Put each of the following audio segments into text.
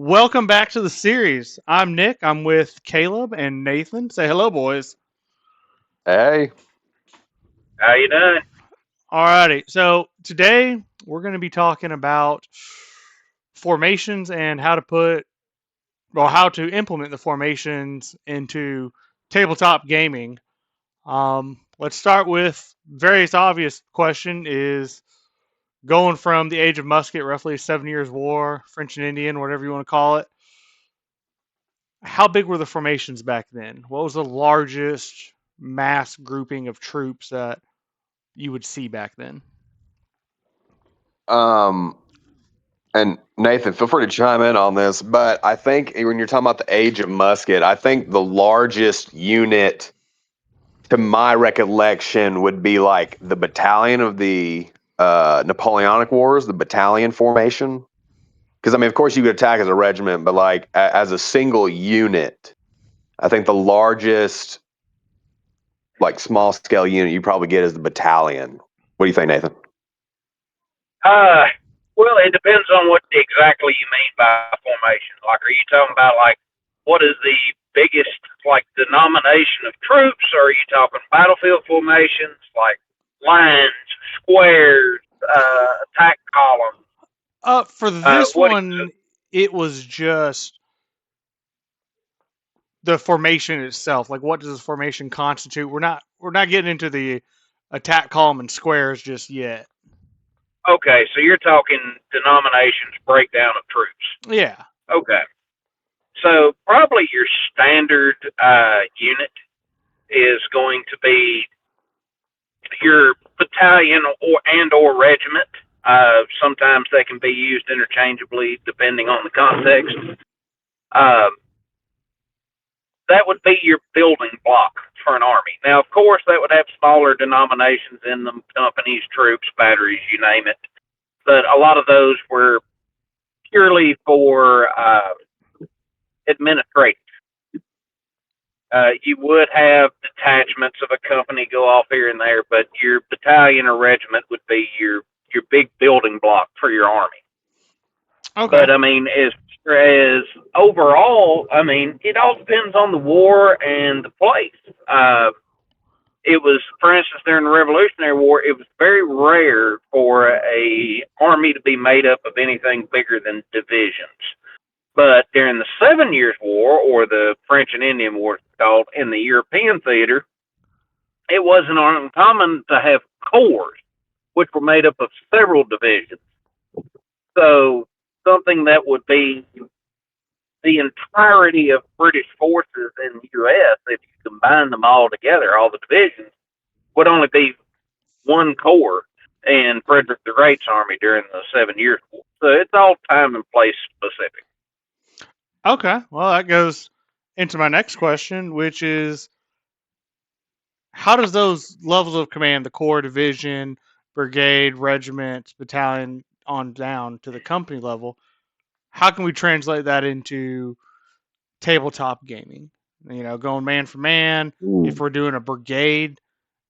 Welcome back to the series. I'm Nick. I'm with Caleb and Nathan. Say hello, boys. Hey, How you doing? Alrighty. So today we're going to be talking about formations and how to implement the formations into tabletop gaming. Let's start with very obvious question: is going from the age of musket, roughly 7 years war, French and Indian, whatever you want to call it. How big were the formations back then? What was the largest mass grouping of troops that you would see back then? um, and Nathan, feel free to chime in on this, but I think when you're talking about the age of musket, I think the largest unit, to my recollection, would be like the battalion of the Napoleonic Wars, the battalion formation. Because I mean, of course, you could attack as a regiment, but like as a single unit, I think the largest, like small scale unit you probably get is the battalion. What do you think, Nathan? Uh, well, it depends on what exactly you mean by formation. Like, are you talking about like what is the biggest like denomination of troops, or are you talking battlefield formations like lines, squares, attack columns? For this What? one, it was just the formation itself. Like, what does this formation constitute? We're not getting into the attack column and squares just yet. Okay, so you're talking denominations breakdown of troops. Yeah. Okay, so probably your standard unit is going to be your battalion or regiment. Sometimes they can be used interchangeably depending on the context. Um, that would be your building block for an army. Now, of course, that would have smaller denominations in them, companies, troops, batteries, you name it. But a lot of those were purely for administration. You would have detachments of a company go off here and there, but your battalion or regiment would be your big building block for your army. Okay. But I mean, as overall, I mean, it all depends on the war and the place. It was, for instance, during the Revolutionary War, it was very rare for a army to be made up of anything bigger than divisions. But during the 7 Years' War, or the French and Indian War, it's called, in the European theater, it wasn't uncommon to have corps, which were made up of several divisions. So something that would be the entirety of British forces in the U.S., if you combine them all together, all the divisions, would only be one corps in Frederick the Great's army during the 7 Years' War. So it's all time and place specific. Okay. Well, that goes into my next question, which is how does those levels of command, the corps, division, brigade, regiment, battalion, on down to the company level, how can we translate that into tabletop gaming? Going man for man. If Ooh. we're doing a brigade,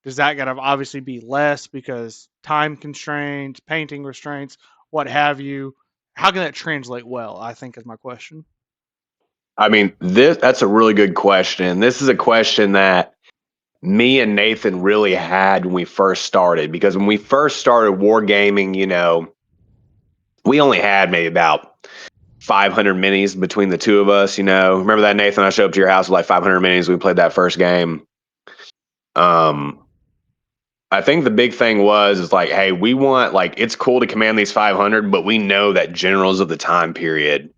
does that gotta obviously be less because time constraints, painting restraints, what have you? How can that translate well? I think is my question. I mean, that's a really good question. This is a question that me and Nathan really had when we first started, because when we first started wargaming, we only had maybe about 500 minis between the two of us. Remember that, Nathan? I showed up to your house with like 500 minis. We played that first game. Um, I think the big thing is like, hey, we want, like, it's cool to command these 500, but we know that generals of the time period,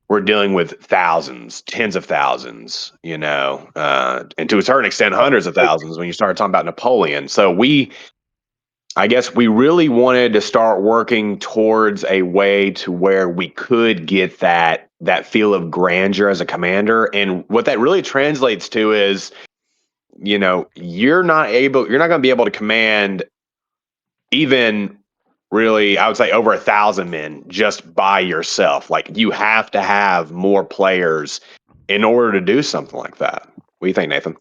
we're dealing with thousands, tens of thousands, and to a certain extent, hundreds of thousands when you start talking about Napoleon. So I guess we really wanted to start working towards a way to where we could get that feel of grandeur as a commander. And what that really translates to is, you're not going to be able to command even really, I would say, over 1,000 men just by yourself. Like, you have to have more players in order to do something like that. What do you think, Nathan?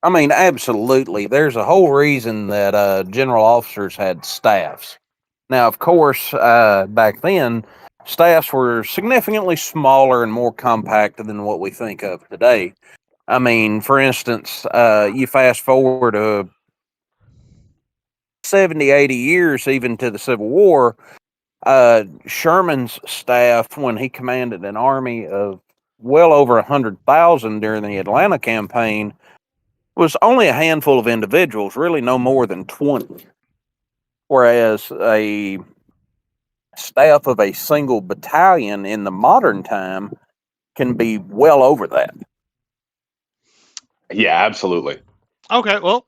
I mean, absolutely. There's a whole reason that general officers had staffs. Now, of course, back then, staffs were significantly smaller and more compact than what we think of today. I mean, for instance, you fast forward 70, 80 years, even to the Civil War, Sherman's staff, when he commanded an army of well over 100,000 during the Atlanta campaign, was only a handful of individuals, really no more than 20. Whereas a staff of a single battalion in the modern time can be well over that. Yeah, absolutely. Okay, well,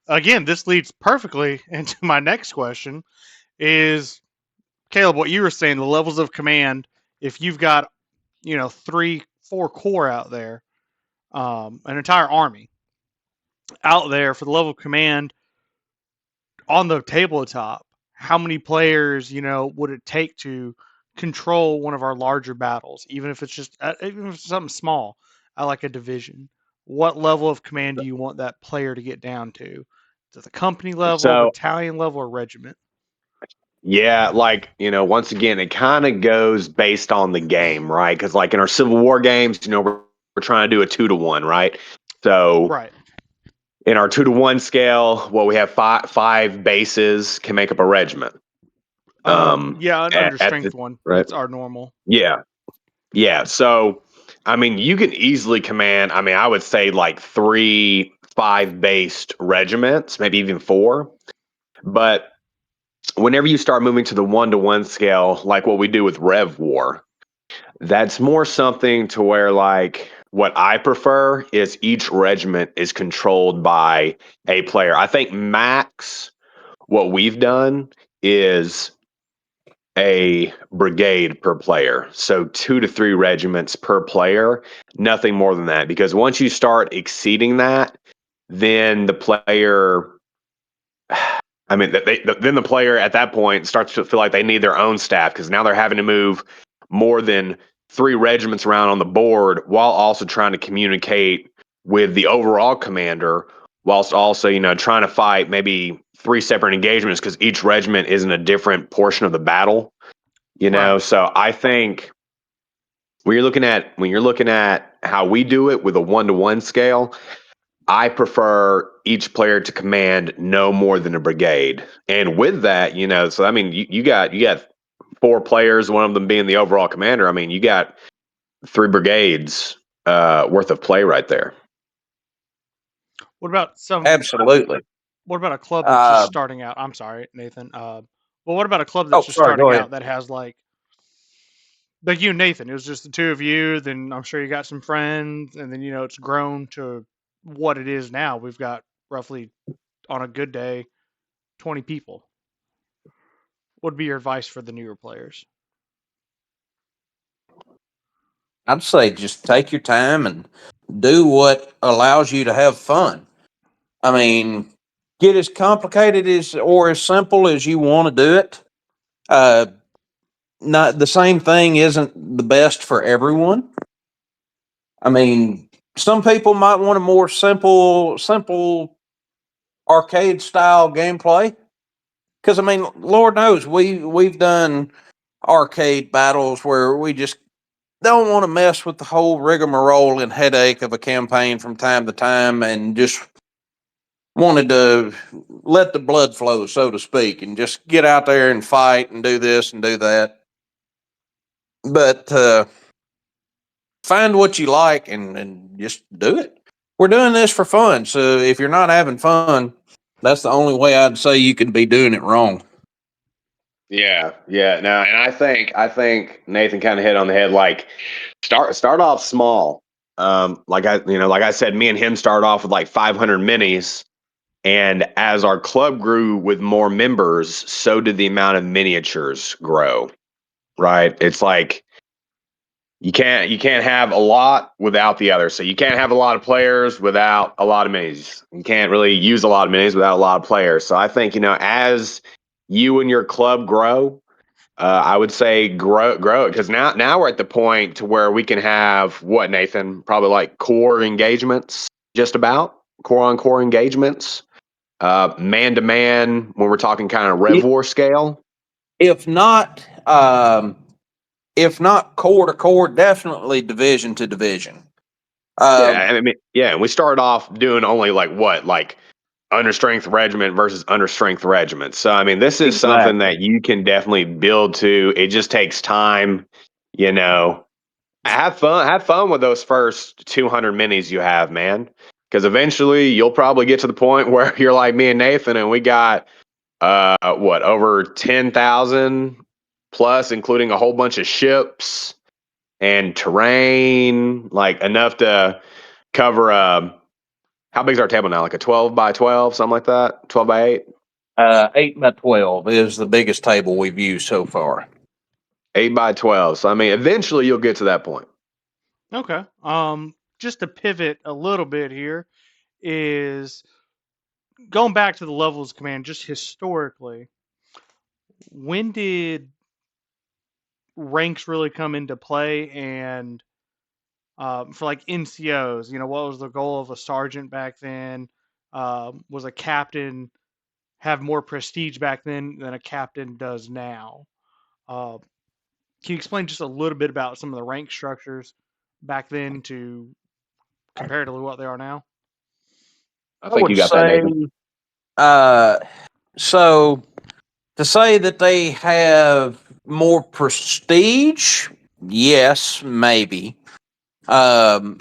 again, this leads perfectly into my next question is Caleb, what you were saying, the levels of command, if you've got, 3, 4 corps out there, an entire army out there for the level of command on the tabletop, how many players, would it take to control one of our larger battles, even if it's just, even if it's something small, like a division? What level of command do you want that player to get down to? Is it the company level, So, battalion level, or regiment? yeah, once again, it kind of goes based on the game, right? Because, like in our Civil War games, we're trying to do a 2-to-1, right? So, Right. in our 2-to-1 scale, we have five bases can make up a regiment. Yeah, under At strength the one, right, that's our normal. yeah, yeah. So, I mean, you can easily command. I mean, I would say like 3 5 based regiments, maybe even 4. But whenever you start moving to the 1-to-1 scale, like what we do with Rev War, that's more something to where, like, what I prefer is each regiment is controlled by a player. I think max what we've done is a brigade per player. So 2 to 3 regiments per player, nothing more than that. Because once you start exceeding that, then the player, I mean, then the player at that point starts to feel like they need their own staff because now they're having to move more than 3 regiments around on the board while also trying to communicate with the overall commander, whilst also, trying to fight maybe 3 separate engagements because each regiment is in a different portion of the battle. Right. So I think when you're looking at how we do it with a 1-to-1 scale, I prefer each player to command no more than a brigade. And with that, so I mean, you got 4 players, one of them being the overall commander. I mean, you got 3 brigades worth of play right there. What about Absolutely. what about a club that's just Uh, starting out? I'm sorry, Nathan. Well, what about a club that's just sorry, go starting ahead. out that has like you and Nathan? It was just the two of you. Then I'm sure you got some friends, and then it's grown to what it is now. We've got roughly, on a good day, 20 people. What would be your advice for the newer players? I'd say just take your time and do what allows you to have fun. I mean, get as complicated as or as simple as you want to do it. Uh, Not the same thing isn't the best for everyone. I mean, some people might want a more simple arcade style gameplay. Because I mean, Lord knows we've done arcade battles where we just don't want to mess with the whole rigmarole and headache of a campaign from time to time, and just wanted to let the blood flow, so to speak, and just get out there and fight and do this and do that. But find what you like and just do it. We're doing this for fun. So if you're not having fun, that's the only way I'd say you could be doing it wrong. Yeah, yeah. No, and I think Nathan kind of hit on the head. Like, start off small. Like I said, me and him started off with like 500 minis, and as our club grew with more members, so did the amount of miniatures grow. Right? It's like you can't have a lot without the other. So you can't have a lot of players without a lot of minis. You can't really use a lot of minis without a lot of players. So I think as you and your club grow, I would say grow it because now we're at the point to where we can have what, Nathan, probably like core engagements, just about core on core engagements, man to man when we're talking kind of Rev War scale. If not, if not corps to corps, definitely division to division. Yeah, I mean, yeah, we started off doing only like understrength regiment versus understrength regiment. So I mean, this is something Exactly. that you can definitely build to. It just takes time, you know. Have fun with those first 200 minis you have, man. Because eventually you'll probably get to the point where you're like me and Nathan, and we got over 10,000 plus, including a whole bunch of ships and terrain, like enough to cover how big's our table now? Like a 12 by 12, something like that? 12 by 8? 8 by 12 is the biggest table we've used so far. 8 by 12. So I mean, eventually you'll get to that point. Okay. Just to pivot a little bit here is going back to the levels of command, just historically, when did ranks really come into play? And for like NCOs, what was the goal of a sergeant back then? Was a captain have more prestige back then than a captain does now? Uh, can you explain just a little bit about some of the rank structures back then to comparatively what they are now? I I think you would got that, say, Nathan. so to say that they have more prestige, yes, maybe. Um,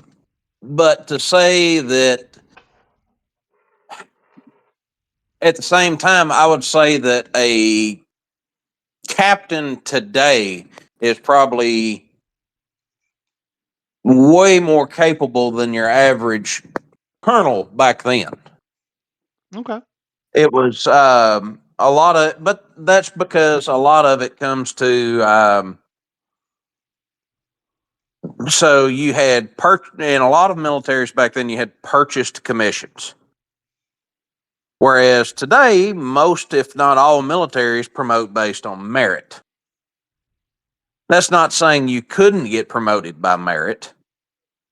but to say that at the same time, I would say that a captain today is probably way more capable than your average colonel back then. Okay. It was a lot of, but that's because a lot of it comes to. So you had in a lot of militaries back then, you had purchased commissions. Whereas today, most, if not all, militaries promote based on merit. That's not saying you couldn't get promoted by merit.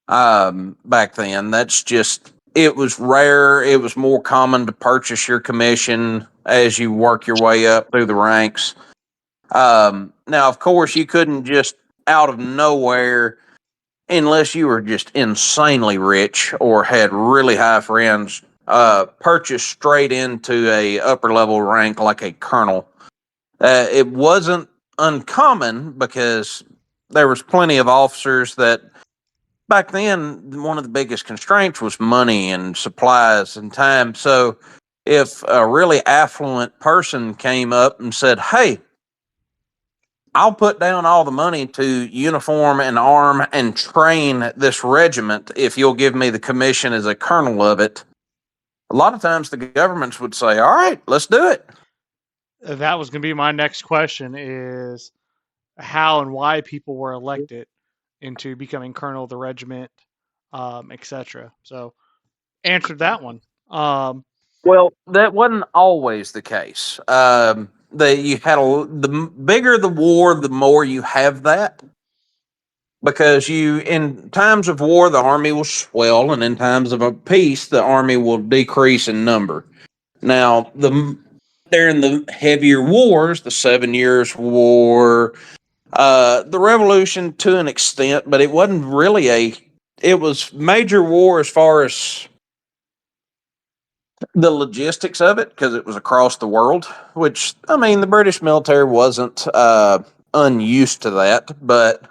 Back then, that's just, it was rare. It was more common to purchase your commission as you work your way up through the ranks. Now, of course, you couldn't just out of nowhere, unless you were just insanely rich or had really high friends, purchase straight into a upper level rank like a colonel. It wasn't uncommon because there was plenty of officers that back then one of the biggest constraints was money and supplies and time. So if a really affluent person came up and said, "Hey, I'll put down all the money to uniform and arm and train this regiment if you'll give me the commission as a colonel of it," a lot of times the governments would say, "All right, let's do it." That was going to be my next question: is how and why people were elected into becoming colonel of the regiment, etc. So answered that one. Well, that wasn't always the case. You had the bigger the war, the more you have that, because you, in times of war, the army will swell, and in times of a peace, the army will decrease in number. Now, during the heavier wars, the 7 Years' War, the Revolution to an extent, but it wasn't really it was major war as far as the logistics of it, because it was across the world, which, I mean, the British military wasn't unused to that, but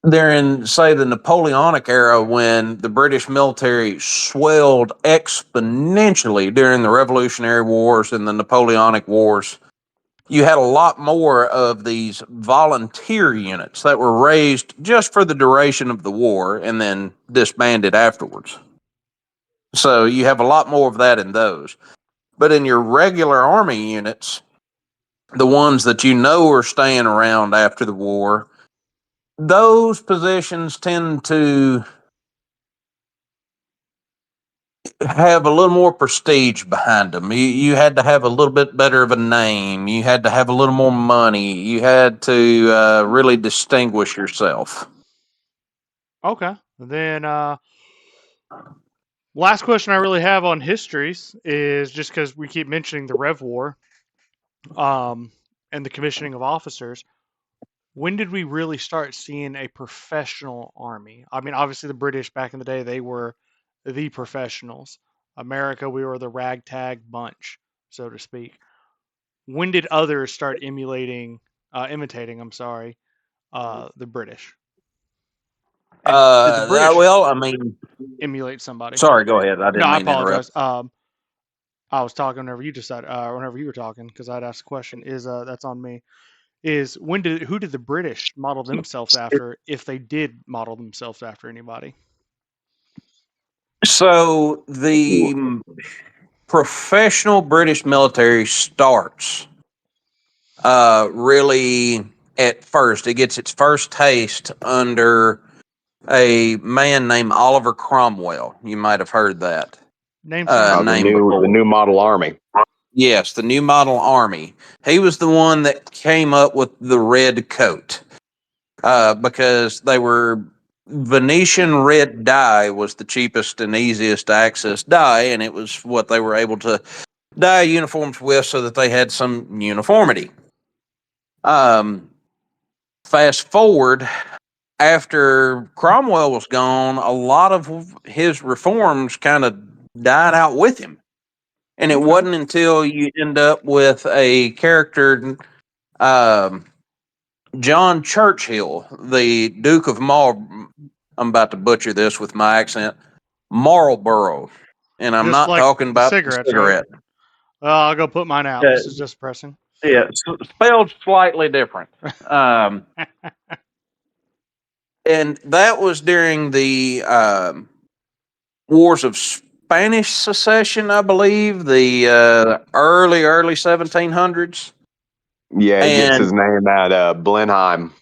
during, say, the Napoleonic era, when the British military swelled exponentially during the Revolutionary Wars and the Napoleonic Wars, you had a lot more of these volunteer units that were raised just for the duration of the war and then disbanded afterwards. So you have a lot more of that in those. But in your regular army units, the ones that you know are staying around after the war, those positions tend to have a little more prestige behind them. You had to have a little bit better of a name. You had to have a little more money. You had to really distinguish yourself. Okay. Then last question I really have on histories is just because we keep mentioning the Rev War, and the commissioning of officers. when did we really start seeing a professional army? I mean, obviously the British back in the day, they were the professionals. America, we were the ragtag bunch, so to speak. When did others start imitating, I'm sorry, the British? And did the British well, I mean, emulate somebody? sorry, go ahead. I No, didn't I mean to interrupt. apologize. I was talking whenever you decided, whenever you were talking, because I'd asked a question. That's on me? Is who did the British model themselves after, if they did model themselves after anybody? So the professional British military starts really at first. It gets its first taste under a man named Oliver Cromwell. You might have heard that Name sounds The name familiar. new the before. new model army. Yes, the New Model Army. He was the one that came up with the red coat because they were Venetian red dye was the cheapest and easiest to access dye, and it was what they were able to dye uniforms with so that they had some uniformity. Um, Fast forward after Cromwell was gone, a lot of his reforms kind of died out with him. And it Okay. wasn't until you end up with a character, um, John Churchill, the Duke of I'm about to butcher this with my accent, Marlborough. And I'm Just not like talking the about the cigarettes, right? cigarette. I'll go put mine out. Uh, This is just pressing. yeah, spelled slightly different. Um, and that was during the Wars of Spanish Secession, I believe, the early 1700s. Yeah, he gets And his name at Blenheim.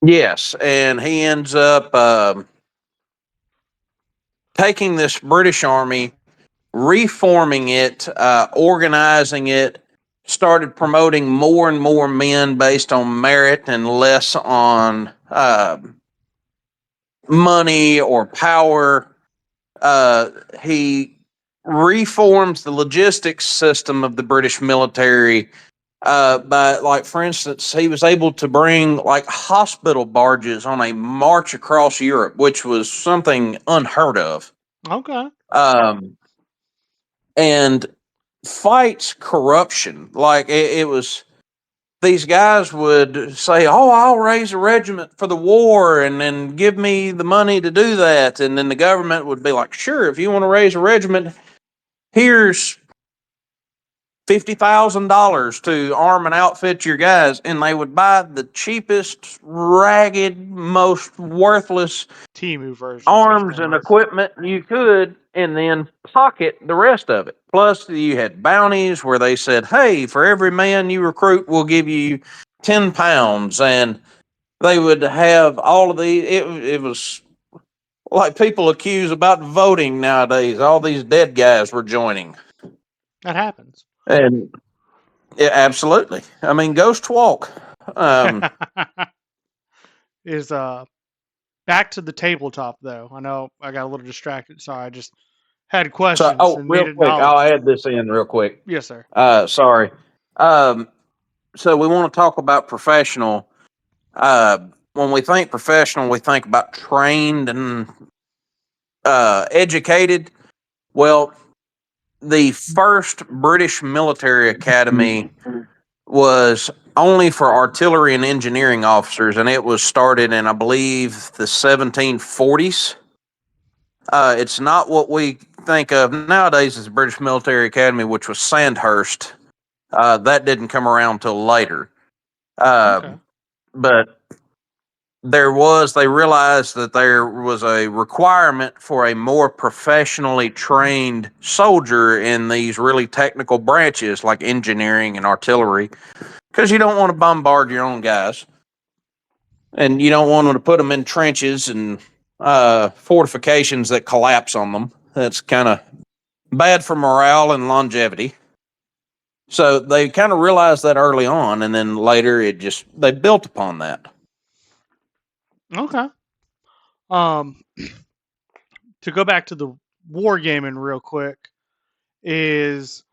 yes, and he ends up taking this British army, reforming it, organizing it, started promoting more and more men based on merit and less on money or power. He reforms the logistics system of the British military. By, like, for instance, he was able to bring like hospital barges on a march across Europe, which was something unheard of. Okay. Um, and fights corruption. Like it was, these guys would say, "Oh, I'll raise a regiment for the war, and then give me the money to do that." And then the government would be like, "Sure, if you want to raise a regiment, here's $50,000 to arm and outfit your guys." And they would buy the cheapest, ragged, most worthless Timu version such arms and things. equipment you could, and then pocket the rest of it. Plus, you had bounties where they said, "Hey, for every man you recruit, we'll give you 10 pounds." And they would have all of these. It was like people accuse about voting nowadays. All these dead guys were joining. That happens. And yeah, absolutely. I mean, ghost walk. Um, Is back to the tabletop though. I know I got a little distracted. Sorry, I just had so, questions oh, and real needed quick, I'll knowledge. add this in real quick. Yes, sir. Sorry. Um, so we want to talk about professional. When we think professional, we think about trained and educated. Well, the first British military academy was only for artillery and engineering officers, and it was started in, I believe, the 1740s. It's not what we think of nowadays as the British Military Academy, which was Sandhurst. That didn't come around till later. Okay. But they realized that there was a requirement for a more professionally trained soldier in these really technical branches like engineering and artillery, because you don't want to bombard your own guys, and you don't want them to put them in trenches and fortifications that collapse on them. That's kind of bad for morale and longevity. So they kind of realized that early on, and then later they built upon that. Okay. Um, to go back to the wargaming real quick is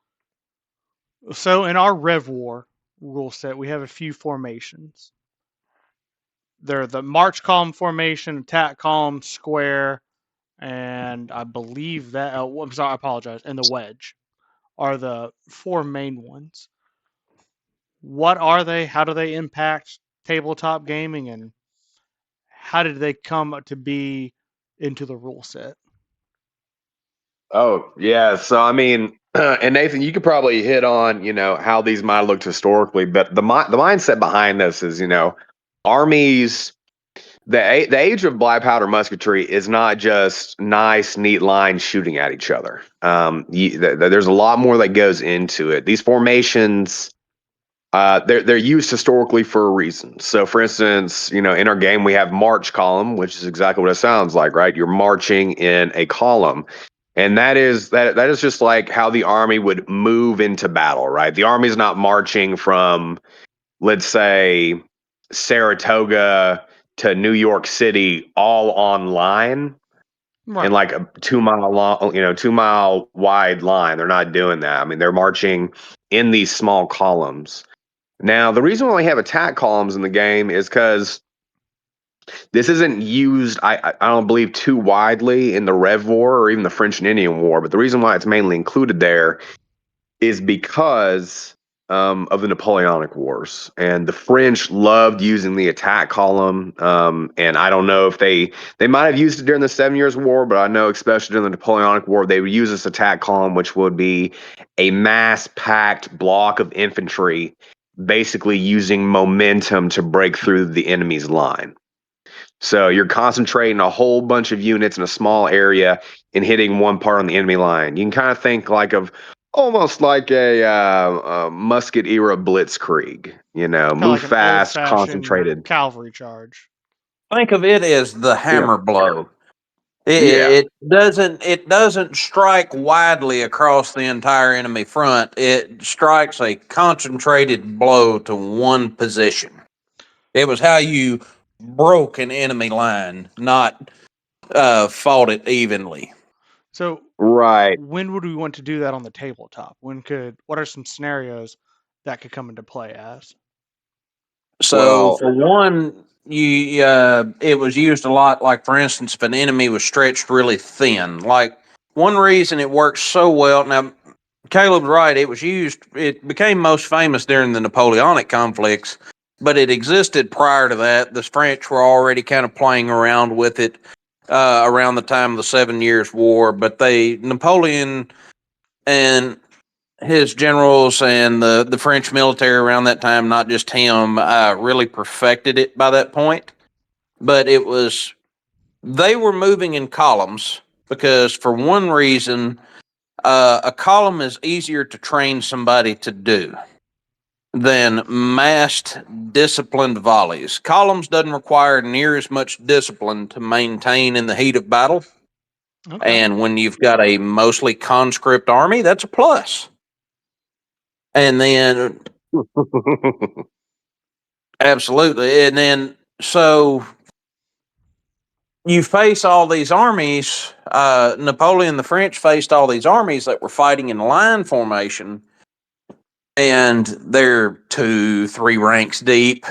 so in our Rev War rule set we have a few formations. they're the march column formation, attack column, square, and I believe that. I'm sorry, I apologize. And the wedge are the four main ones. What are they? How do they impact tabletop gaming, and how did they come to be into the rule set? Oh, yeah. So, I mean, and Nathan, you could probably hit on, how these might have looked historically, but the mindset behind this is, armies, the age of black powder musketry is not just nice, neat lines shooting at each other. There's a lot more that goes into it. These formations, they're used historically for a reason. So, for instance, in our game we have march column, which is exactly what it sounds like, right? You're marching in a column, and that is just like how the army would move into battle, right? The army's not marching from, let's say, Saratoga to New York City all online in Right. like a 2 mile long, 2 mile wide line. They're not doing that. I mean, they're marching in these small columns. Now, the reason why we have attack columns in the game is because this isn't used, I don't believe, too widely in the Rev War or even the French and Indian War. But the reason why it's mainly included there is because of the Napoleonic Wars. And the French loved using the attack column. And I don't know if they might have used it during the 7 Years' War, but I know especially during the Napoleonic War, they would use this attack column, which would be a mass-packed block of infantry, basically using momentum to break through the enemy's line. So you're concentrating a whole bunch of units in a small area and hitting one part on the enemy line. You can kind of think of almost like a musket era blitzkrieg. Kind of Move like an old fast, fashioned concentrated. cavalry charge. Think of it as the Yeah, hammer blow. yeah, It doesn't strike widely across the entire enemy front. It strikes a concentrated blow to one position. It was how you broke an enemy line, not fought it evenly. So, right. when would we want to do that on the tabletop? What are some scenarios that could come into play as? So Well, for one, it was used a lot. Like for instance, if an enemy was stretched really thin, like one reason it works so well. Now, Caleb's right. It was used. It became most famous during the Napoleonic conflicts, but it existed prior to that. The French were already kind of playing around with it around the time of the 7 Years' War. But Napoleon and his generals and the French military around that time, not just him, really perfected it by that point. But they were moving in columns because, for one reason, a column is easier to train somebody to do than massed disciplined volleys. Columns doesn't require near as much discipline to maintain in the heat of battle. Okay. And when you've got a mostly conscript army, that's a plus. And then absolutely. And then, so you face all these armies. Napoleon, the French faced all these armies that were fighting in line formation, and they're 2, 3 ranks deep.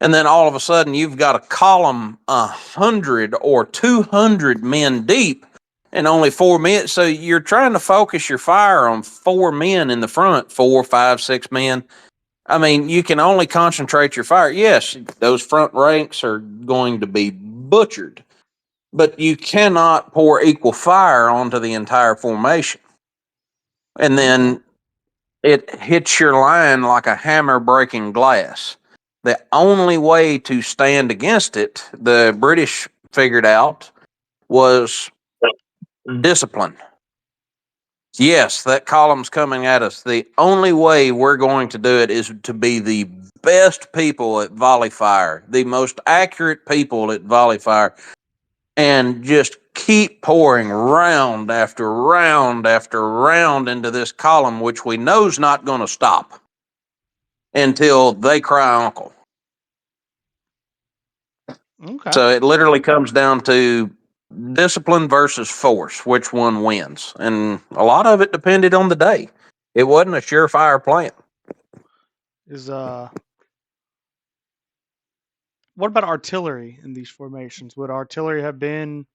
And then all of a sudden, you've got a column 100 or 200 men deep, and only 4 men. So you're trying to focus your fire on 4 men in the front, 4, 5, 6 men. I mean, you can only concentrate your fire. Yes, those front ranks are going to be butchered, but you cannot pour equal fire onto the entire formation. And Okay. then it hits your line like a hammer breaking glass. The only way to stand against it, the British figured out, was discipline. Yes, that column's coming at us. The only way we're going to do it is to be the best people at volley fire, the most accurate people at volley fire, and just keep pouring round after round after round into this column, which we know's not going to stop until they cry uncle. Okay. So it literally comes down to discipline versus force, which one wins. And a lot of it depended on the day. It wasn't a surefire plan. Is what about artillery in these formations? Would artillery have been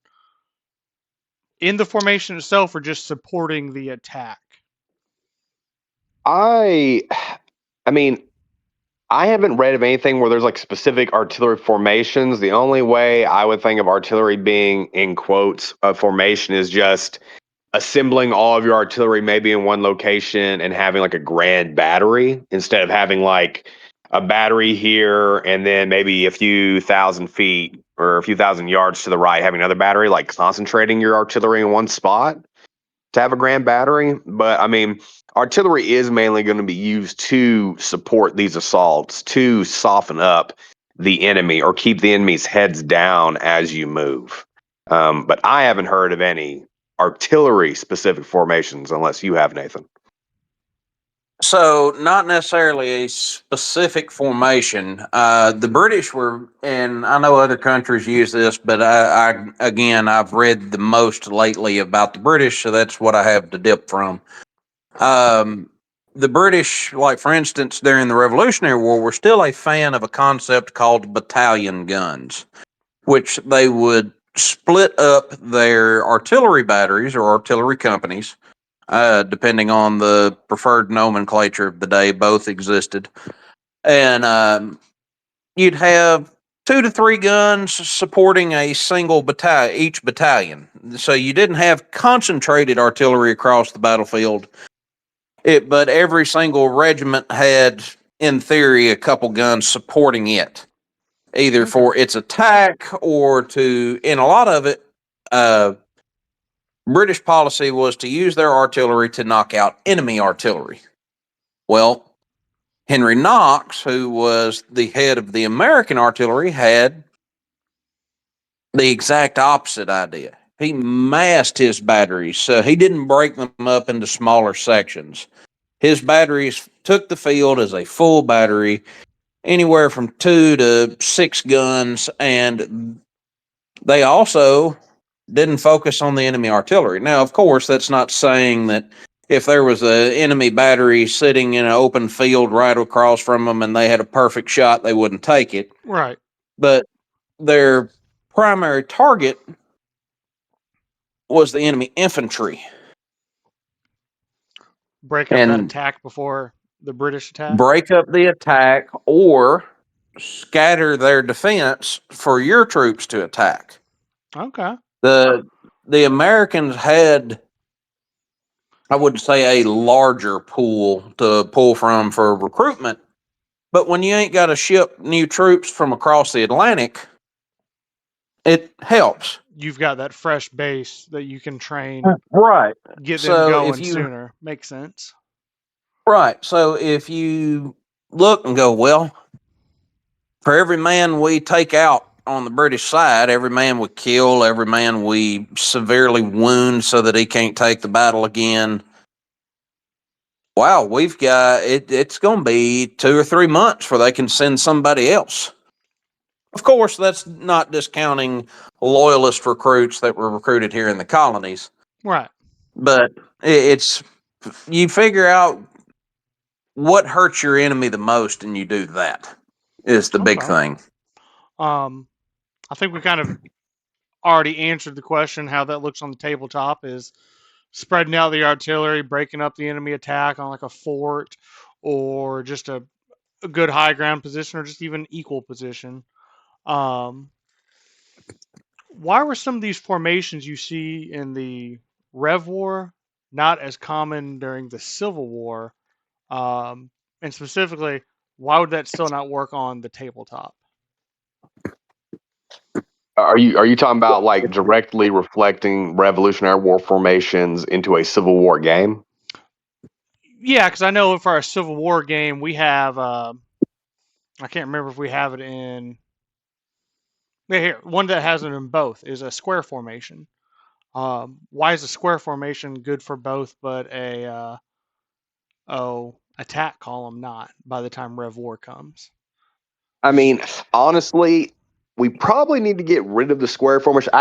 in the formation itself or just supporting the attack? I mean, I haven't read of anything where there's like specific artillery formations. The only way I would think of artillery being in quotes a formation is just assembling all of your artillery maybe in one location and having like a grand battery instead of having like a battery here and then maybe a few thousand feet or a few thousand yards to the right having another battery, like concentrating your artillery in one spot to have a grand battery. But I mean, artillery is mainly going to be used to support these assaults, to soften up the enemy or keep the enemy's heads down as you move. But I haven't heard of any artillery specific formations unless you have, Nathan. So, not necessarily a specific formation. The British were, and I know other countries use this, but I've read the most lately about the British, so that's what I have to dip from. The British, like for instance, during the Revolutionary War, were still a fan of a concept called battalion guns, which they would split up their artillery batteries or artillery companies depending on the preferred nomenclature of the day. Both existed, and you'd have 2 to 3 guns supporting a single battalion, each battalion. So you didn't have concentrated artillery across the battlefield. But every single regiment had, in theory, a couple guns supporting it, either Okay. for its attack or to. In a lot of it, uh, British policy was to use their artillery to knock out enemy artillery. Well, Henry Knox, who was the head of the American artillery, had the exact opposite idea. He massed his batteries, so he didn't break them up into smaller sections. His batteries took the field as a full battery, anywhere from 2 to 6 guns, and they also didn't focus on the enemy artillery. Now, of course, that's not saying that if there was an enemy battery sitting in an open field right across from them and they had a perfect shot, they wouldn't take it. Right. But their primary target was the enemy infantry. Break up that And attack before the British attack. break up the attack or scatter their defense for your troops to attack. Okay. The the Americans had, I would say, a larger pool to pull from for recruitment. But when you ain't got to ship new troops from across the Atlantic, it helps. You've got that fresh base that you can train, Right. get them So going sooner. Makes sense. so if you look and go, well, for every man we take out on the British side, every man we kill, every man we severely wound so that he can't take the battle again. Wow, we've got it. It's going to be 2 or 3 months before they can send somebody else. Of course, that's not discounting loyalist recruits that were recruited here in the colonies, Right. but it's you figure out what hurts your enemy the most, and you do that. Is the big Okay. thing. I think we kind of already answered the question. How that looks on the tabletop is spreading out the artillery, breaking up the enemy attack on like a fort, or just a good high ground position, or just even equal position. Um, why were some of these formations you see in the Rev War not as common during the Civil War? Um, and specifically, why would that still not work on the tabletop? Are you talking about like directly reflecting Revolutionary War formations into a Civil War game? Yeah, because I know for our Civil War game, we have, I can't remember if we have it in, yeah, here, one that has it in both is a square formation. Why is a square formation good for both, but a, attack column not by the time Rev War comes? I mean, honestly, we probably need to get rid of the square formation.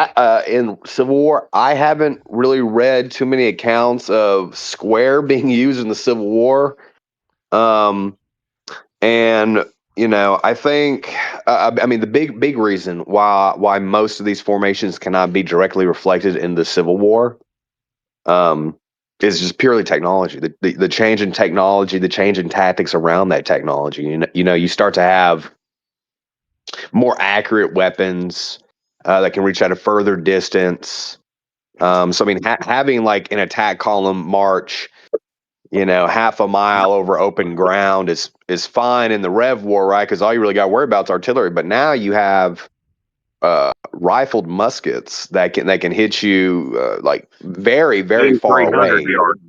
In Civil War, I haven't really read too many accounts of square being used in the Civil War. And I think, I mean, the big reason why most of these formations cannot be directly reflected in the Civil War, um, is just purely technology. The change in technology, the change in tactics around that technology. You start to have more accurate weapons that can reach at a further distance. So I mean, having like an attack column march, half a mile over open ground is fine in the Rev War, right? Because all you really got to worry about is artillery. But now you have rifled muskets that can hit you like very very Two, far 300 away. yards.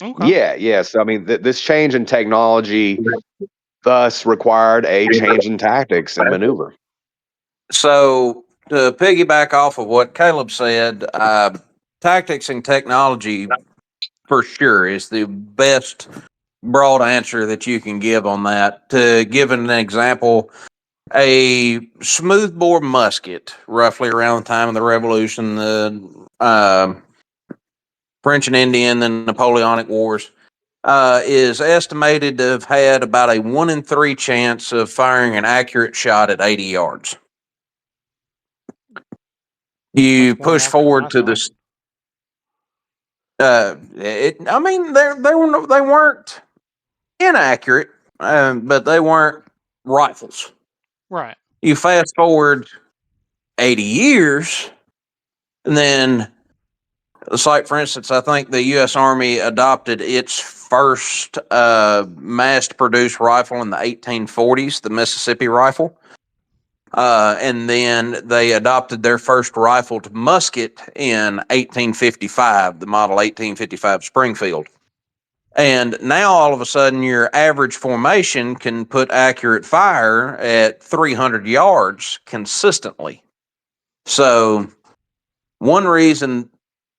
Okay. Yeah. So I mean, this change in technology thus required a change in tactics and maneuver. So to piggyback off of what Caleb said, tactics and technology for sure is the best broad answer that you can give on that. To give an example, a smoothbore musket, roughly around the time of the Revolution, the French and Indian, the Napoleonic Wars, is estimated to have had about a 1 in 3 chance of firing an accurate shot at 80 yards. You Much more push accurate than I forward to thought. this. I mean, they weren't inaccurate, but they weren't rifles. Right. You fast forward 80 years, and then it's like, for instance, I think the U.S. Army adopted its first mass-produced rifle in the 1840s, the Mississippi rifle. And then they adopted their first rifled musket in 1855, the model 1855 Springfield. And now all of a sudden, your average formation can put accurate fire at 300 yards consistently. So, one reason,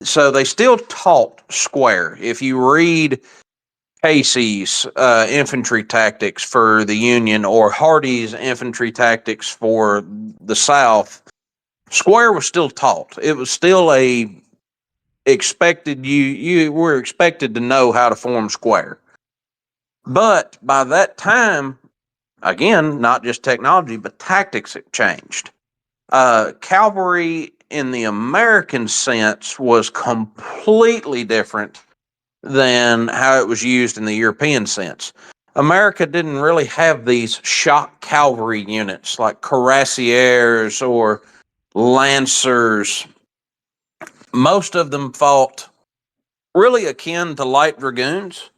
so they still taught square. If you read Casey's infantry tactics for the Union or Hardy's infantry tactics for the South, square was still taught. It was still you were expected to know how to form square. But by that time, again, not just technology, but tactics had changed. Cavalry in the American sense was completely different than how it was used in the European sense. America didn't really have these shock cavalry units like cuirassiers or lancers. Most of them fought really akin to light dragoons,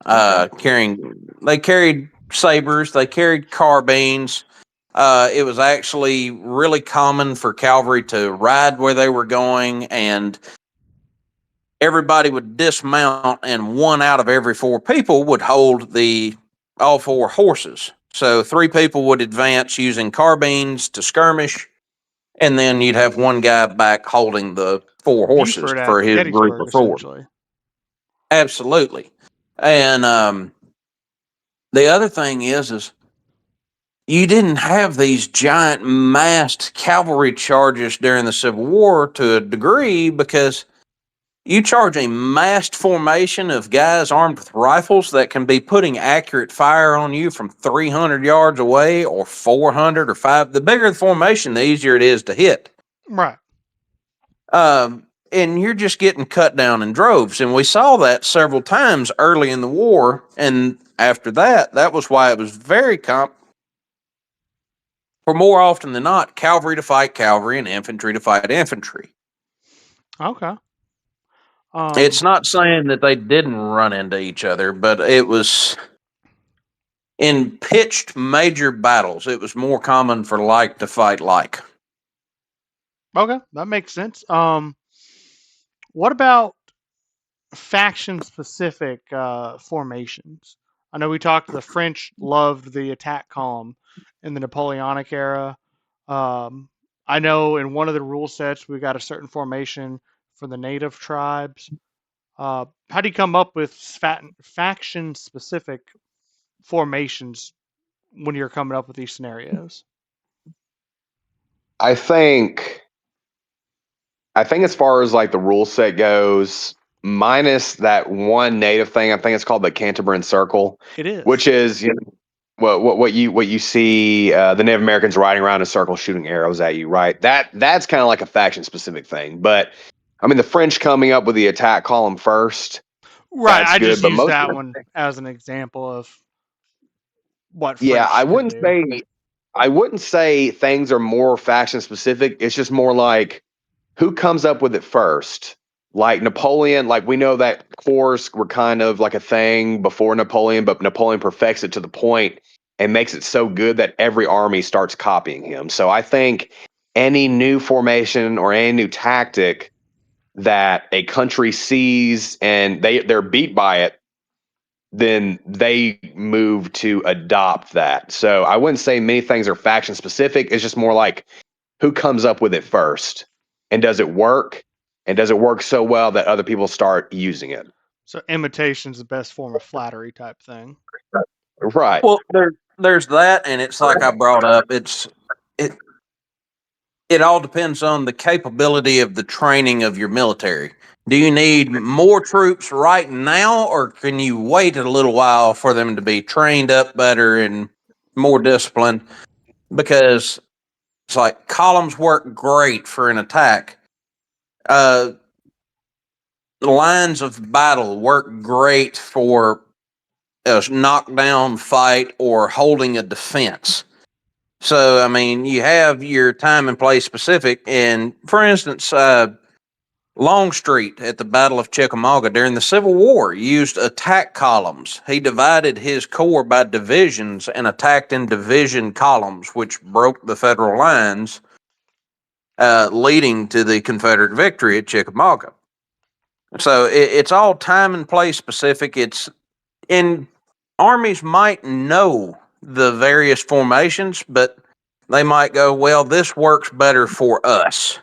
Okay. they carried sabers, they carried carbines. It was actually really common for cavalry to ride where they were going, and everybody would dismount, and one out of every 4 people would hold all 4 horses. So 3 people would advance using carbines to skirmish, and then you'd have one guy back holding the 4 horses Buford at for his group Gettysburg, of 4. essentially. Absolutely. And the other thing is you didn't have these giant massed cavalry charges during the Civil War to a degree because you charge a massed formation of guys armed with rifles that can be putting accurate fire on you from 300 yards away or 400 or 5. The bigger the formation, the easier it is to hit. Right. And you're just getting cut down in droves. And we saw that several times early in the war. And after that, that was why it was very for more often than not, cavalry to fight cavalry and infantry to fight infantry. Okay. It's not saying that they didn't run into each other, but it was in pitched major battles. It was more common for like to fight like. Okay, that makes sense. What about faction-specific formations? I know we talked. The French loved the attack column in the Napoleonic era. I know in one of the rule sets we got a certain formation for the native tribes. How do you come up with faction-specific formations when you're coming up with these scenarios? I think as far as like the rule set goes, minus that one native thing, I think it's called the Canterbury Circle, It is. which is what you see the Native Americans riding around in a circle shooting arrows at you, right? That's kind of like a faction specific thing. But I mean, the French coming up with the attack column first, Right. that's I good. just But used most, that one as an example of what yeah, French could do. I wouldn't say things are more faction specific. It's just more like who comes up with it first. Like Napoleon, like we know that corps were kind of like a thing before Napoleon, but Napoleon perfects it to the point and makes it so good that every army starts copying him. So I think any new formation or any new tactic that a country sees and they're beat by it, then they move to adopt that. So I wouldn't say many things are faction specific. It's just more like who comes up with it first and does it work, and does it work so well that other people start using it. So imitation's the best form of flattery type thing. Right. Well, there's that, and it's like I brought up. It it all depends on the capability of the training of your military. Do you need more troops right now, or can you wait a little while for them to be trained up better and more disciplined? Because it's like columns work great for an attack. Uh, the lines of battle work great for a knockdown fight or holding a defense. So, I mean, you have your time and place specific. And for instance, Longstreet at the Battle of Chickamauga during the Civil War used attack columns. He divided his corps by divisions and attacked in division columns, which broke the Federal lines, leading to the Confederate victory at Chickamauga. So it's all time and place specific. It's in armies might know the various formations, but they might go, well, this works better for us,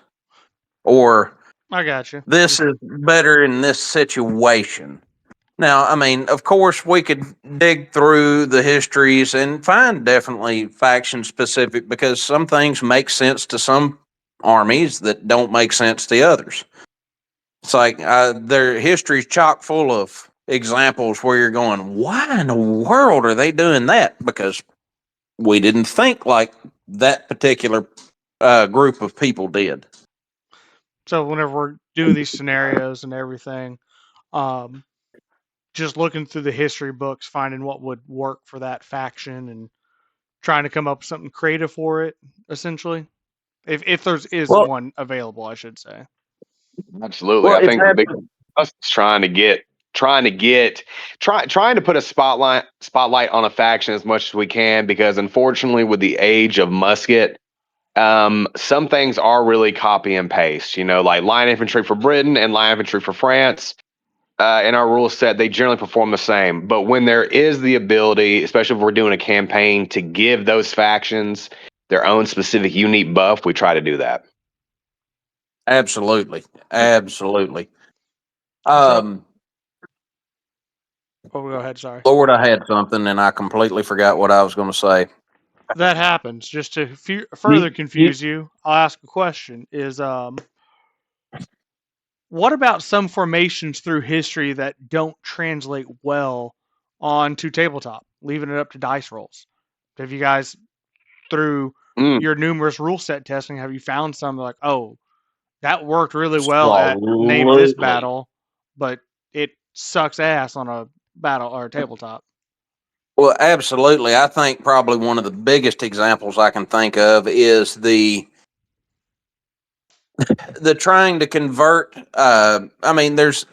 or I got you. this is better in this situation. Now, I mean, of course, we could dig through the histories and find definitely faction specific because some things make sense to some armies that don't make sense to others. It's like their history's chock full of examples where you're going, why in the world are they doing that? Because we didn't think like that particular group of people did. So whenever we're doing these scenarios and everything, um, just looking through the history books, finding what would work for that faction and trying to come up with something creative for it, essentially. If there's is Well, one available, I should say. Absolutely. well, I it's think the big us is trying to put a spotlight on a faction as much as we can, because unfortunately with the age of musket, some things are really copy and paste, like line infantry for Britain and line infantry for France. In our rule set, they generally perform the same. But when there is the ability, especially if we're doing a campaign, to give those factions their own specific unique buff, we try to do that. absolutely, absolutely. So, oh, go ahead. Sorry. Lord, I had something and I completely forgot what I was going to say. That happens. Just to You, further you, confuse you, I'll ask a question. What about some formations through history that don't translate well onto tabletop, leaving it up to dice rolls? Have you guys, through Mm, your numerous rule set testing, have you found some like, oh, that worked really well at name this absolutely. battle, but it sucks ass on a battle or a tabletop? Well, absolutely. I think probably one of the biggest examples I can think of is the trying to convert. I mean, there's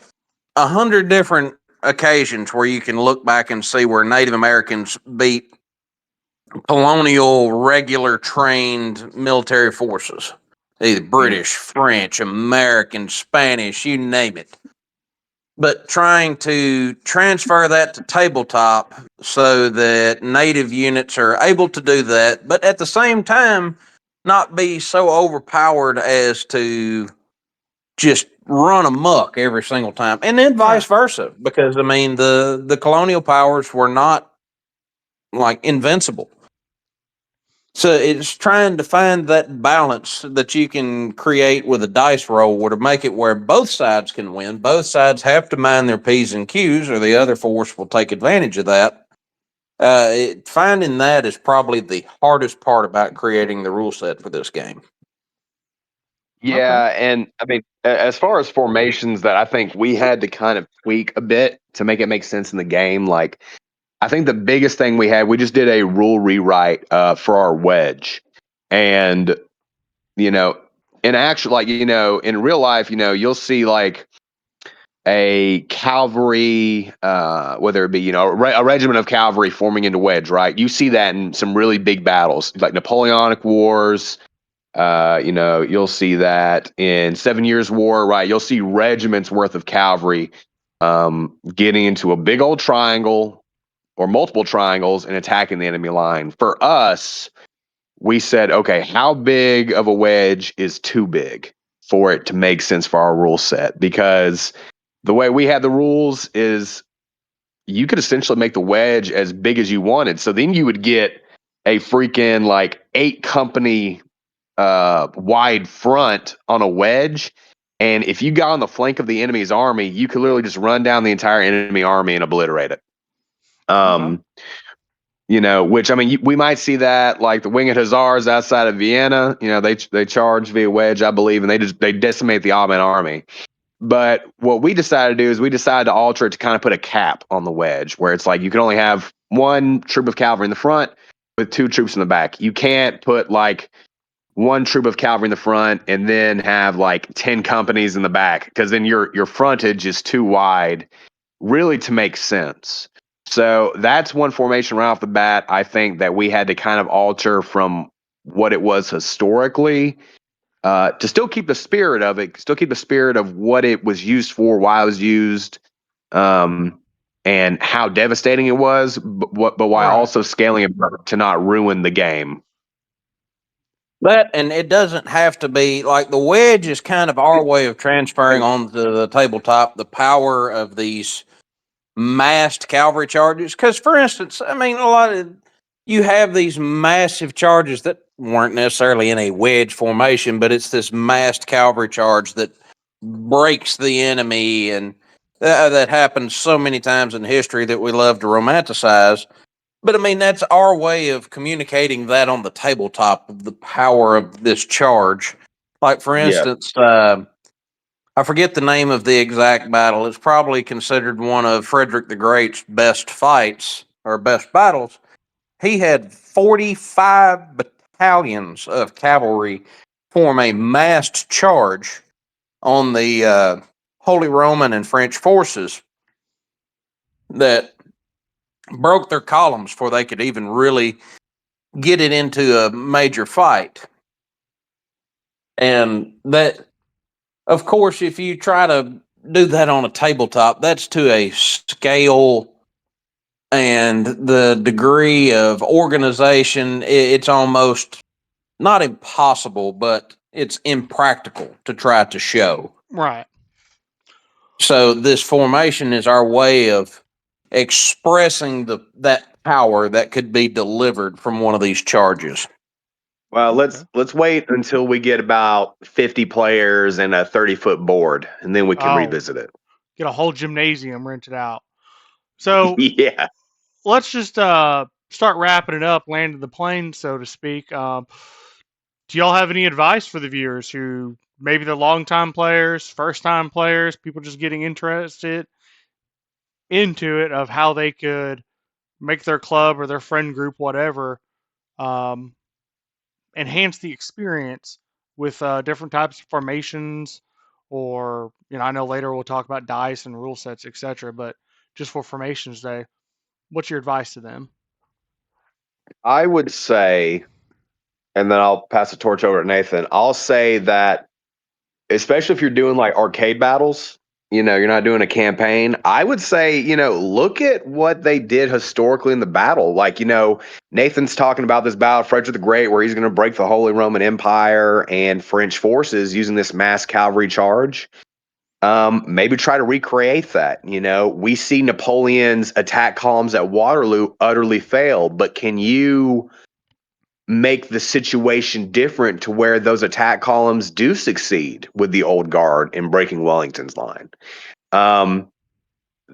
100 different occasions where you can look back and see where Native Americans beat colonial, regular trained military forces, either mm. British, French, American, Spanish, you name it. But trying to transfer that to tabletop so that native units are able to do that, but at the same time, not be so overpowered as to just run amok every single time, and then vice Right. versa. Because I mean, the colonial powers were not like invincible. So it's trying to find that balance that you can create with a dice roll, or to make it where both sides can win. Both sides have to mind their P's and Q's, or the other force will take advantage of that. Finding that is probably the hardest part about creating the rule set for this game. Yeah, and I mean, as far as formations that I think we had to kind of tweak a bit to make it make sense in the game, like I think the biggest thing we just did a rule rewrite for our wedge, and you know, in actual, like in real life, you'll see like a cavalry, whether it be a regiment of cavalry forming into wedge, right? You see that in some really big battles, like Napoleonic Wars. You'll see that in 7 Years' War, right? You'll see regiments worth of cavalry getting into a big old triangle or multiple triangles and attacking the enemy line. For us, we said, okay, how big of a wedge is too big for it to make sense for our rule set? Because the way we had the rules is you could essentially make the wedge as big as you wanted. So then you would get a freaking like 8 company wide front on a wedge. And if you got on the flank of the enemy's army, you could literally just run down the entire enemy army and obliterate it. Okay. Which I mean, we might see that like the Winged Hussars outside of Vienna. They charge via wedge, I believe, and they decimate the Ottoman army. But what we decided to do is we decided to alter it to kind of put a cap on the wedge, where it's like you can only have 1 troop of cavalry in the front with 2 troops in the back. You can't put like 1 troop of cavalry in the front and then have like 10 companies in the back, because then your frontage is too wide really to make sense. So that's one formation right off the bat, I think, that we had to kind of alter from what it was historically, to still keep the spirit of it, still keep the spirit of what it was used for, why it was used, and how devastating it was, but while Right. also scaling it to not ruin the game. That, and it doesn't have to be like the wedge is kind of our way of transferring onto the tabletop the power of these massed cavalry charges. Because, for instance, I mean, a lot of you have these massive charges that weren't necessarily in a wedge formation, but it's this massed cavalry charge that breaks the enemy, and that happens so many times in history that we love to romanticize. But I mean, that's our way of communicating that on the tabletop of the power of this charge. Like, for Yeah. instance, I forget the name of the exact battle. It's probably considered one of Frederick the Great's best fights or best battles. He had 45 battalions of cavalry form a massed charge on the Holy Roman and French forces that broke their columns before they could even really get it into a major fight. And that, of course, if you try to do that on a tabletop, that's to a scale and the degree of organization, it's almost not impossible, but it's impractical to try to show. Right. So this formation is our way of expressing that power that could be delivered from one of these charges. Well, Okay. let's wait until we get about 50 players and a 30-foot board, and then we can Oh, revisit it. get a whole gymnasium rented out. So Yeah. let's just start wrapping it up, landing the plane, so to speak. Do y'all have any advice for the viewers who maybe they're long-time players, first-time players, people just getting interested into it, of how they could make their club or their friend group, whatever, um, enhance the experience with different types of formations, or I know later we'll talk about dice and rule sets, etc. But just for formations day, what's your advice to them? I would say, and then I'll pass the torch over to Nathan. I'll say that, especially if you're doing like arcade battles, you're not doing a campaign. I would say, look at what they did historically in the battle. Like, Nathan's talking about this battle of Frederick the Great, where he's going to break the Holy Roman Empire and French forces using this mass cavalry charge. Maybe try to recreate that. We see Napoleon's attack columns at Waterloo utterly fail, but can you make the situation different to where those attack columns do succeed with the old guard in breaking Wellington's line? Um,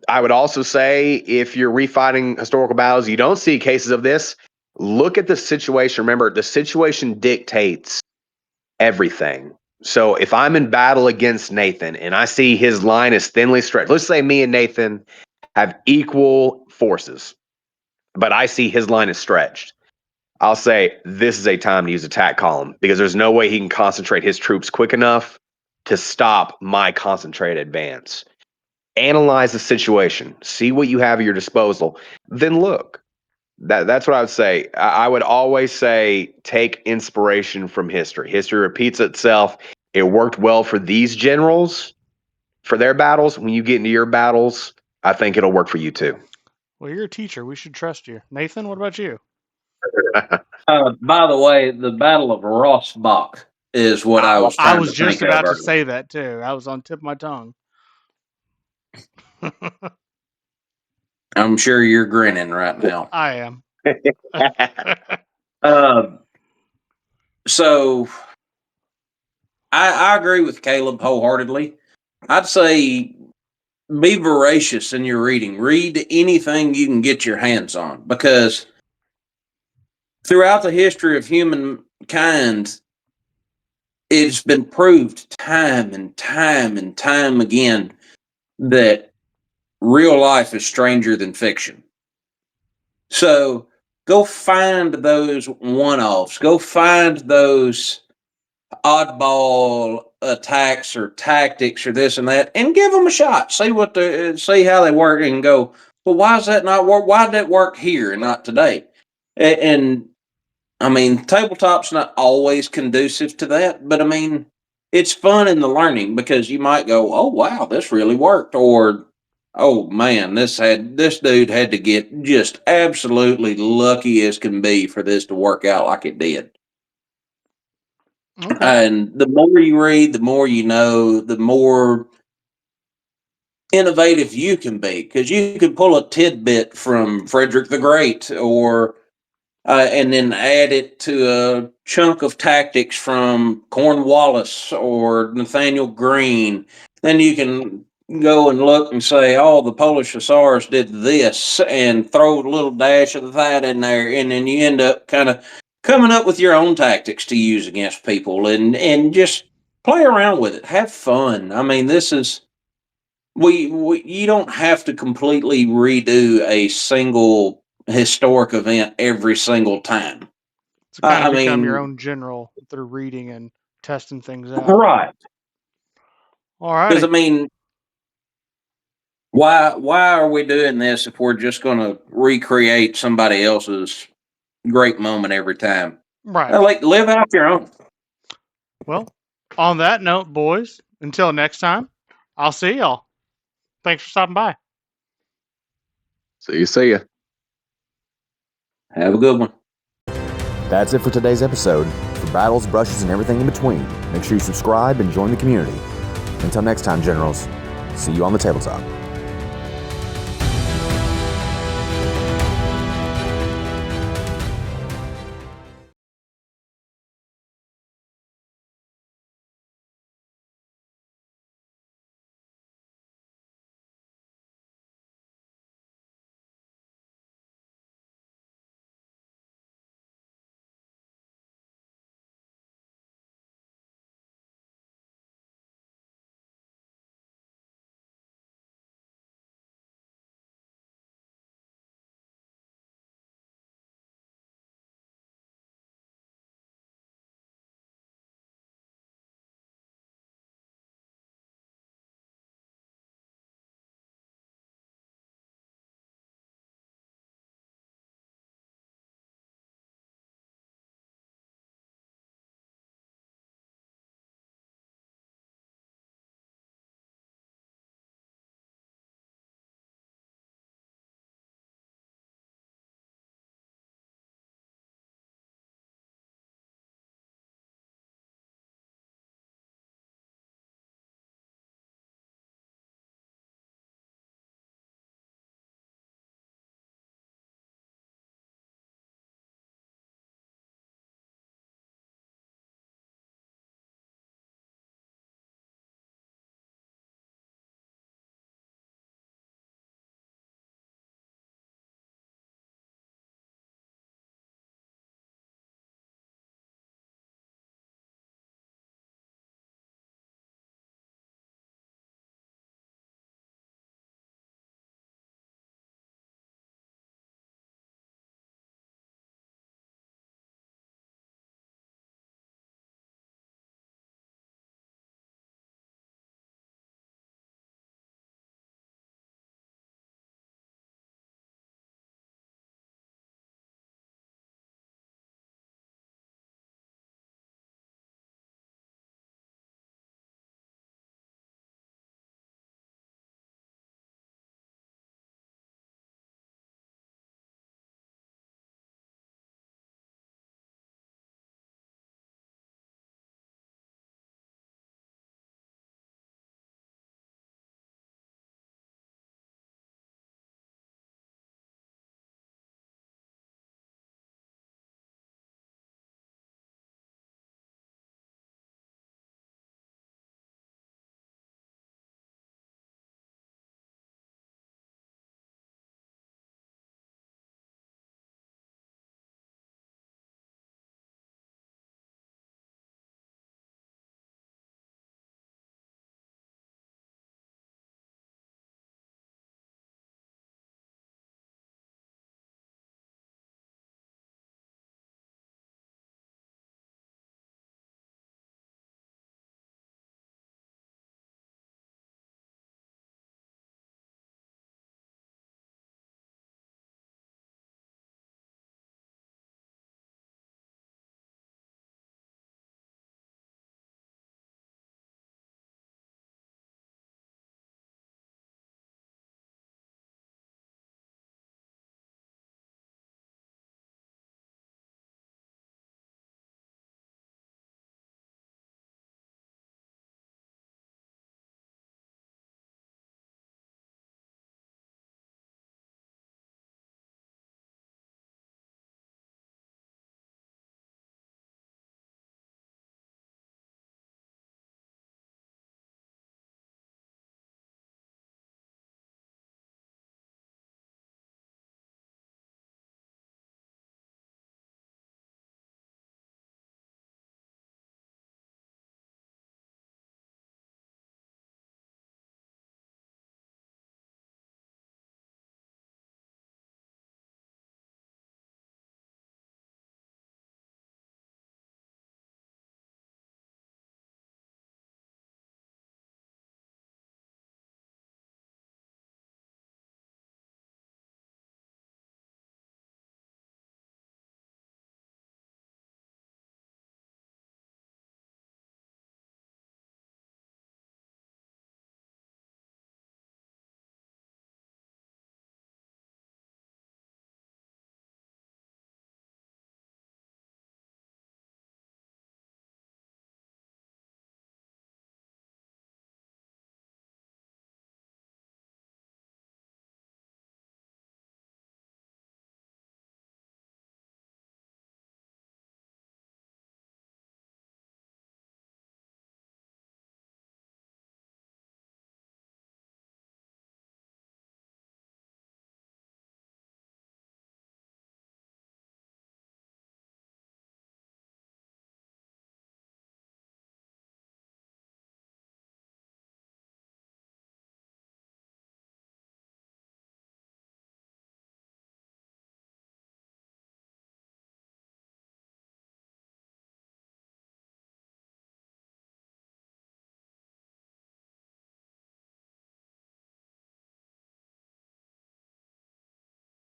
I would also say if you're refighting historical battles, you don't see cases of this. Look at the situation. Remember, the situation dictates everything. So if I'm in battle against Nathan and I see his line is thinly stretched, let's say me and Nathan have equal forces, but I see his line is stretched. I'll say this is a time to use attack column because there's no way he can concentrate his troops quick enough to stop my concentrated advance. Analyze the situation, see what you have at your disposal, then look. That's what I would say. I would always say take inspiration from history. History repeats itself. It worked well for these generals for their battles. When you get into your battles, I think it'll work for you too. Well, you're a teacher. We should trust you. Nathan, what about you? By the way, the Battle of Rossbach is what I was I trying was to just think of about to earlier. say that too. I was on the tip of my tongue. I'm sure you're grinning right now. I am. So I agree with Caleb wholeheartedly. I'd say be voracious in your reading. Read anything you can get your hands on because throughout the history of humankind, it's been proved time and time and time again that real life is stranger than fiction. So go find those one-offs. Go find those oddball attacks or tactics or this and that, and give them a shot. See how they work, and go, well, why does that not work? Why did that work here and not today? And I mean, tabletop's not always conducive to that, but I mean, it's fun in the learning because you might go, oh wow, this really worked, or oh man, this dude had to get just absolutely lucky as can be for this to work out like it did. Okay. And the more you read, the more you know, the more innovative you can be because you can pull a tidbit from Frederick the Great or and then add it to a chunk of tactics from Cornwallis or Nathaniel Green. Then you can go and look and say, oh, the Polish Hussars did this and throw a little dash of that in there. And then you end up kind of coming up with your own tactics to use against people and just play around with it. Have fun. I mean, this is, you don't have to completely redo a single historic event every single time. To kind of I become your mean, own general through reading and testing things out. right. All right. Because I mean, why are we doing this if we're just going to recreate somebody else's great moment every time? Right. Like live out your own. Well, on that note, boys, until next time, I'll see y'all. Thanks for stopping by. See ya. Have a good one. That's it for today's episode. For battles, brushes, and everything in between, make sure you subscribe and join the community. Until next time, Generals, see you on the tabletop.